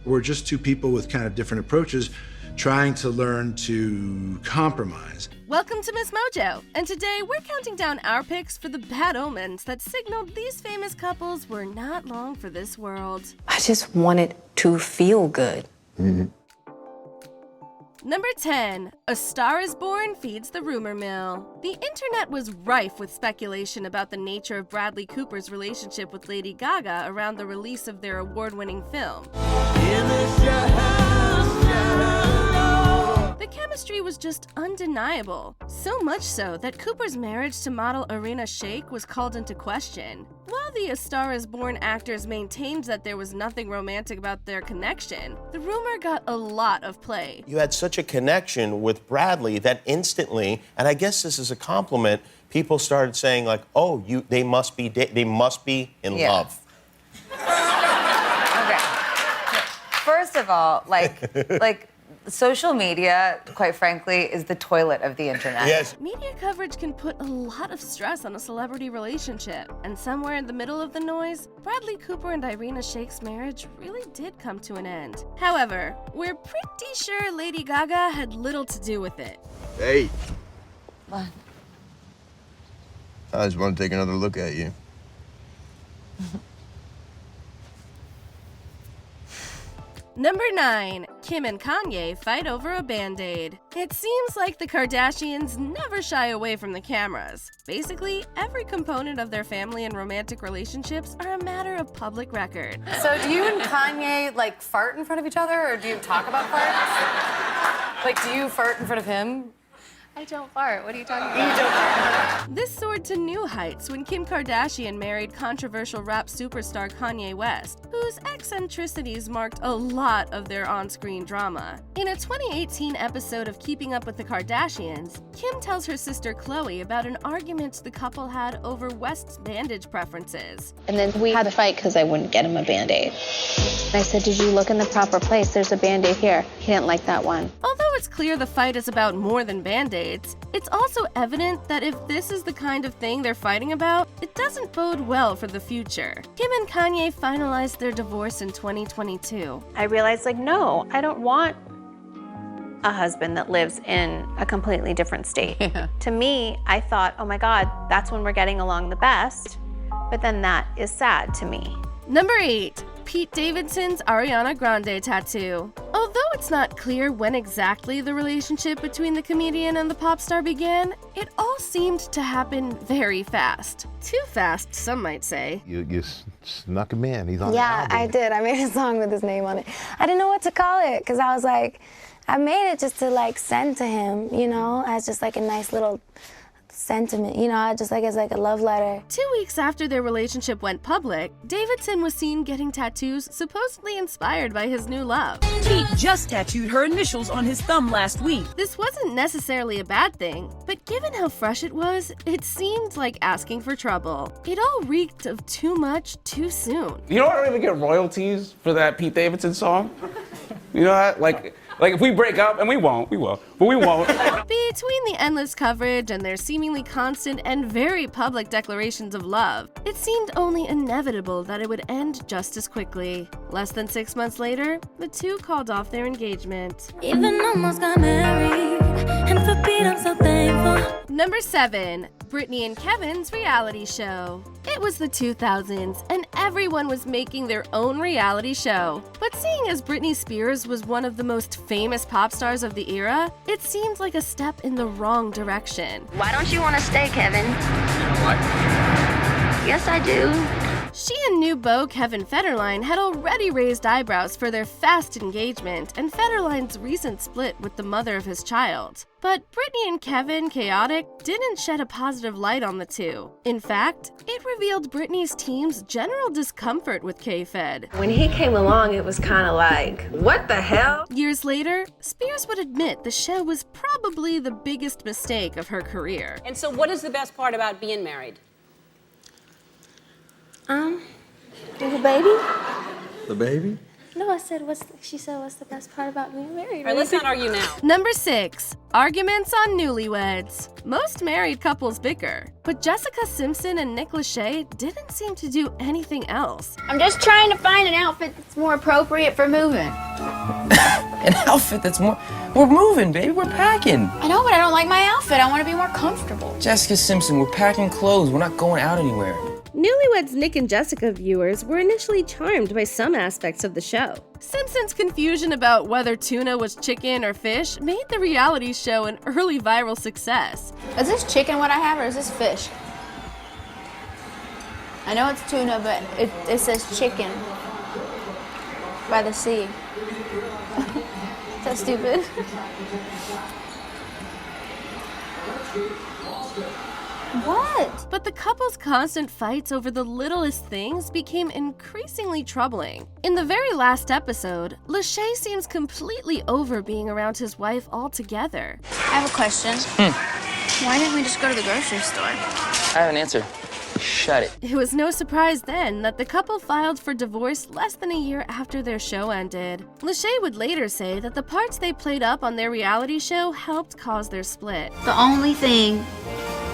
We're just two people with kind of different approaches trying to learn to compromise. Welcome to MsMojo, and today we're counting down our picks for the bad omens that signaled these famous couples were not long for this world. I just wanted to feel good. Number 10, A Star is Born feeds the rumor mill. The internet was rife with speculation about the nature of Bradley Cooper's relationship with Lady Gaga around the release of their award-winning film. The chemistry was just undeniable, so much so that Cooper's marriage to model Irina was called into question. While the A Star is Born actors maintained that there was nothing romantic about their connection, the rumor got a lot of play. You had such a connection with Bradley that instantly, and I guess this is a compliment, people started saying like, "Oh, they must be in love." Okay. First of all, like social media, quite frankly, is the toilet of the internet. Yes. Media coverage can put a lot of stress on a celebrity relationship, and somewhere in the middle of the noise, Bradley Cooper and Irina Shaykh's marriage really did come to an end. However, we're pretty sure Lady Gaga had little to do with it. Hey. What? I just want to take another look at you. Number 9, Kim and Kanye fight over a Band-Aid. It seems like the Kardashians never shy away from the cameras. Basically, every component of their family and romantic relationships are a matter of public record. So do you and Kanye, like, fart in front of each other, or do you talk about farts? Like, do you fart in front of him? I don't fart. What are you talking about? You don't fart. This soared to new heights when Kim Kardashian married controversial rap superstar Kanye West, whose eccentricities marked a lot of their on-screen drama. In a 2018 episode of Keeping Up with the Kardashians, Kim tells her sister Khloe about an argument the couple had over West's bandage preferences. And then we had a fight because I wouldn't get him a Band-Aid. I said, did you look in the proper place? There's a Band-Aid here. He didn't like that one. Although it's clear the fight is about more than Band-Aids, it's also evident that if this is the kind of thing they're fighting about, it doesn't bode well for the future. Kim and Kanye finalized their divorce in 2022. I realized, like, no, I don't want a husband that lives in a completely different state. To me, I thought, oh my God, that's when we're getting along the best. But then that is sad to me. Number 8, Pete Davidson's Ariana Grande tattoo. Although it's not clear when exactly the relationship between the comedian and the pop star began, it all seemed to happen very fast. Too fast, some might say. You snuck him in. He's on the Yeah, album. I did. I made a song with his name on it. I didn't know what to call it because I was like, I made it just to like send to him, you know, as just like a nice little sentiment, you know, just like as like a love letter. 2 weeks after their relationship went public, Davidson was seen getting tattoos supposedly inspired by his new love. Pete just tattooed her initials on his thumb last week. This wasn't necessarily a bad thing, but given how fresh it was, it seemed like asking for trouble. It all reeked of too much too soon. You know, I don't even get royalties for that Pete Davidson song. You know that? Like if we break up, and we will, but we won't. Between the endless coverage and their seemingly constant and very public declarations of love, it seemed only inevitable that it would end just as quickly. Less than 6 months later, the two called off their engagement. Even almost got married, and for Pete I'm so thankful. Number 7, Britney and Kevin's reality show. It was the 2000s, and everyone was making their own reality show. But seeing as Britney Spears was one of the most famous pop stars of the era, it seemed like a step in the wrong direction. Why don't you want to stay, Kevin? Yes, I do. She and new beau Kevin Federline had already raised eyebrows for their fast engagement and Federline's recent split with the mother of his child. But Britney and Kevin, chaotic, didn't shed a positive light on the two. In fact, it revealed Britney's team's general discomfort with K-Fed. When he came along, it was kind of like, what the hell? Years later, Spears would admit the show was probably the biggest mistake of her career. And so what is the best part about being married? The baby? The baby? No, I said, she said, what's the best part about being married? All right, let's not argue now. Number 6, arguments on newlyweds. Most married couples bicker, but Jessica Simpson and Nick Lachey didn't seem to do anything else. I'm just trying to find an outfit that's more appropriate for moving. An outfit that's more... We're moving, baby. We're packing. I know, but I don't like my outfit. I want to be more comfortable. Jessica Simpson, we're packing clothes. We're not going out anywhere. Newlyweds Nick and Jessica viewers were initially charmed by some aspects of the show. Simpson's confusion about whether tuna was chicken or fish made the reality show an early viral success. Is this chicken what I have, or is this fish? I know it's tuna, but it says chicken by the sea. Is that stupid? What? But the couple's constant fights over the littlest things became increasingly troubling. In the very last episode, Lachey seems completely over being around his wife altogether. I have a question. Why didn't we just go to the grocery store? I have an answer. Shut it. It was no surprise then that the couple filed for divorce less than a year after their show ended. Lachey would later say that the parts they played up on their reality show helped cause their split. The only thing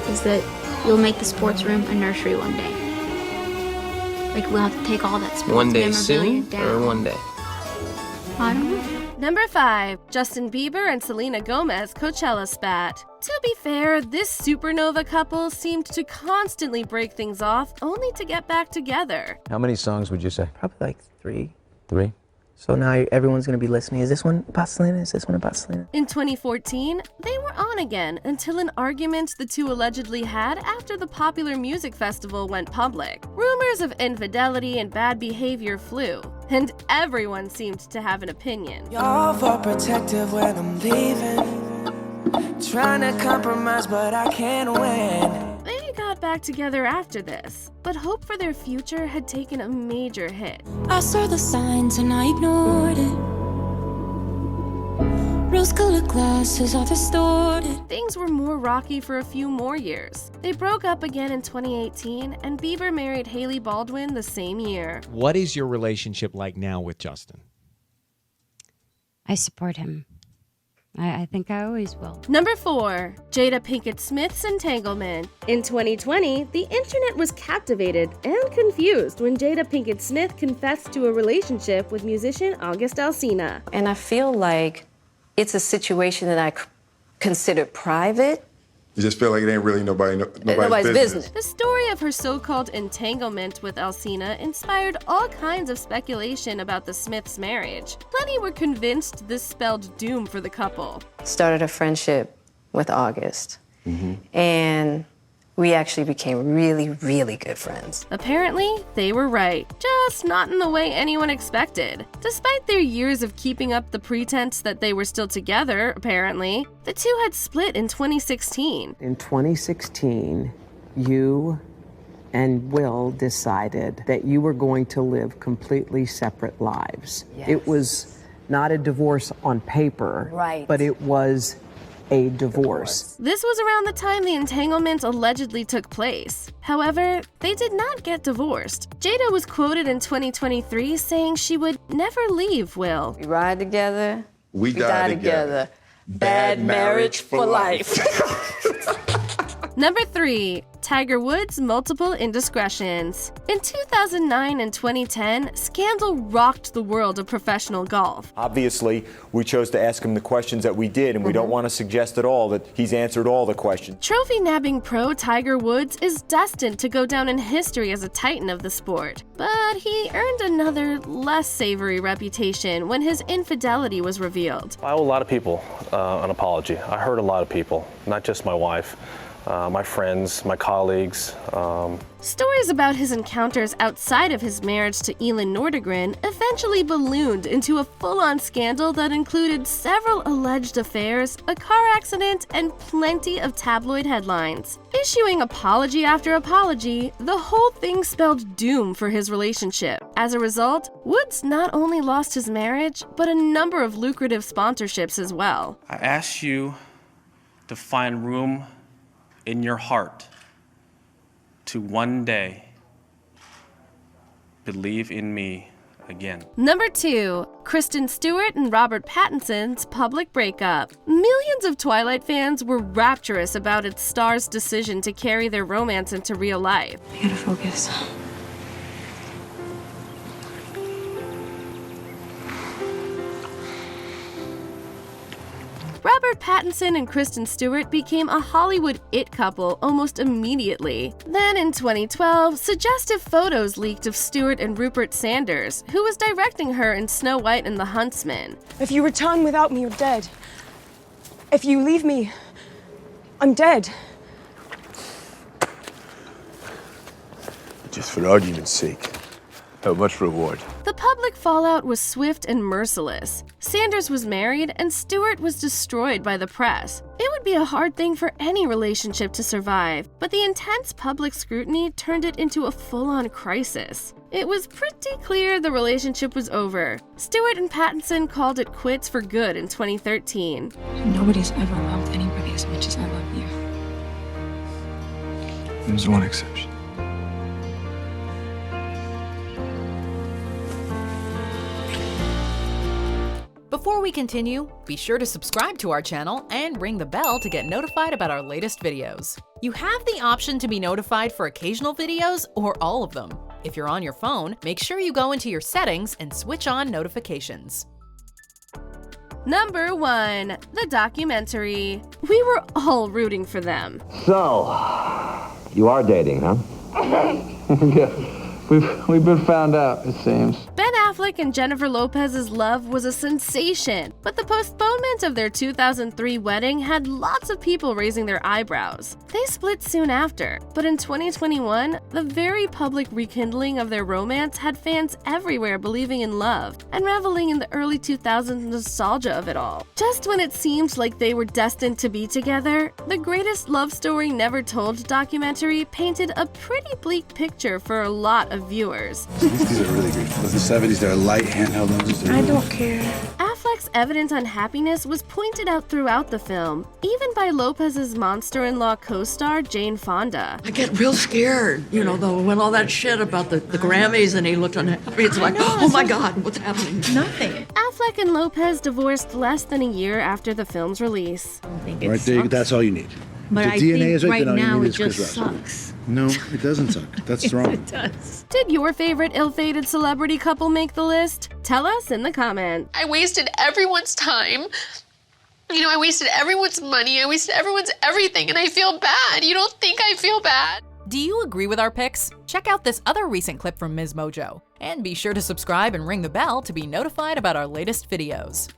is that you'll make the sports room a nursery one day. Like, we'll have to take all that sports One day memorabilia soon down. or one day? I don't know. Number 5, Justin Bieber and Selena Gomez Coachella spat. To be fair, this supernova couple seemed to constantly break things off, only to get back together. How many songs would you say? Probably like 3. 3? So now everyone's gonna be listening. Is this one about Selena? Is this one about Selena? In 2014, they were on again until an argument the two allegedly had after the popular music festival went public. Rumors of infidelity and bad behavior flew, and everyone seemed to have an opinion. Y'all for protective when I'm leaving. Trying to compromise, but I can't win. They got back together after this, but hope for their future had taken a major hit. I saw the signs and I ignored it. Rose-colored glasses are distorted. Things were more rocky for a few more years. They broke up again in 2018, and Bieber married Hailey Baldwin the same year. What is your relationship like now with Justin? I support him. I think I always will. Number 4, Jada Pinkett Smith's entanglement. In 2020, the internet was captivated and confused when Jada Pinkett Smith confessed to a relationship with musician August Alsina. And I feel like it's a situation that I consider private. You just feel like it ain't really nobody's business. The story of her so-called entanglement with Alsina inspired all kinds of speculation about the Smiths' marriage. Plenty were convinced this spelled doom for the couple. Started a friendship with August. And we actually became really, really good friends. Apparently, they were right, just not in the way anyone expected. Despite their years of keeping up the pretense that they were still together, apparently, the two had split in 2016. In 2016, you and Will decided that you were going to live completely separate lives. Yes. It was not a divorce on paper, Right. but it was a divorce. This was around the time the entanglement allegedly took place. However, they did not get divorced. Jada was quoted in 2023 saying she would never leave Will. We ride together, We die together. Bad marriage for life. Number 3, Tiger Woods' multiple indiscretions. In 2009 and 2010, scandal rocked the world of professional golf. Obviously, we chose to ask him the questions that we did, and we don't want to suggest at all that he's answered all the questions. Trophy-nabbing pro Tiger Woods is destined to go down in history as a titan of the sport. But he earned another, less savory reputation when his infidelity was revealed. I owe a lot of people an apology. I hurt a lot of people, not just my wife. My friends, my colleagues. Stories about his encounters outside of his marriage to Elin Nordegren eventually ballooned into a full-on scandal that included several alleged affairs, a car accident, and plenty of tabloid headlines. Issuing apology after apology, the whole thing spelled doom for his relationship. As a result, Woods not only lost his marriage, but a number of lucrative sponsorships as well. I ask you to find room in your heart to one day believe in me again. Number 2, Kristen Stewart and Robert Pattinson's public breakup. Millions of Twilight fans were rapturous about its star's decision to carry their romance into real life. I gotta focus. Robert Pattinson and Kristen Stewart became a Hollywood it couple almost immediately. Then in 2012, suggestive photos leaked of Stewart and Rupert Sanders, who was directing her in Snow White and the Huntsman. If you return without me, you're dead. If you leave me, I'm dead. Just for argument's sake. How much reward? The public fallout was swift and merciless. Sanders was married and Stewart was destroyed by the press. It would be a hard thing for any relationship to survive, but the intense public scrutiny turned it into a full-on crisis. It was pretty clear the relationship was over. Stewart and Pattinson called it quits for good in 2013. Nobody's ever loved anybody as much as I love you. There's one exception. Before we continue, be sure to subscribe to our channel and ring the bell to get notified about our latest videos. You have the option to be notified for occasional videos or all of them. If you're on your phone, make sure you go into your settings and switch on notifications. Number 1, the documentary. We were all rooting for them. So, you are dating, huh? Yeah. We've been found out, it seems. Ben Affleck and Jennifer Lopez's love was a sensation, but the postponement of their 2003 wedding had lots of people raising their eyebrows. They split soon after, but in 2021, the very public rekindling of their romance had fans everywhere believing in love and reveling in the early 2000s nostalgia of it all. Just when it seemed like they were destined to be together, the Greatest Love Story Never Told documentary painted a pretty bleak picture for a lot of viewers. These are really great. In the 70s, they're light handheld lenses. I don't care. Affleck's evident unhappiness was pointed out throughout the film, even by Lopez's monster-in-law co-star Jane Fonda. I get real scared, you know, though, when all that shit about the Grammys and he looked unhappy. It's like, oh my God, what's happening? Nothing. Affleck and Lopez divorced less than a year after the film's release. Right there, that's all you need. But the I DNA think is right then all you now need it is Chris just Russell. sucks. No, it doesn't suck. That's Yes, wrong. it does. Did your favorite ill-fated celebrity couple make the list? Tell us in the comments. I wasted everyone's time. You know, I wasted everyone's money. I wasted everyone's everything, and I feel bad. You don't think I feel bad? Do you agree with our picks? Check out this other recent clip from MsMojo. And be sure to subscribe and ring the bell to be notified about our latest videos.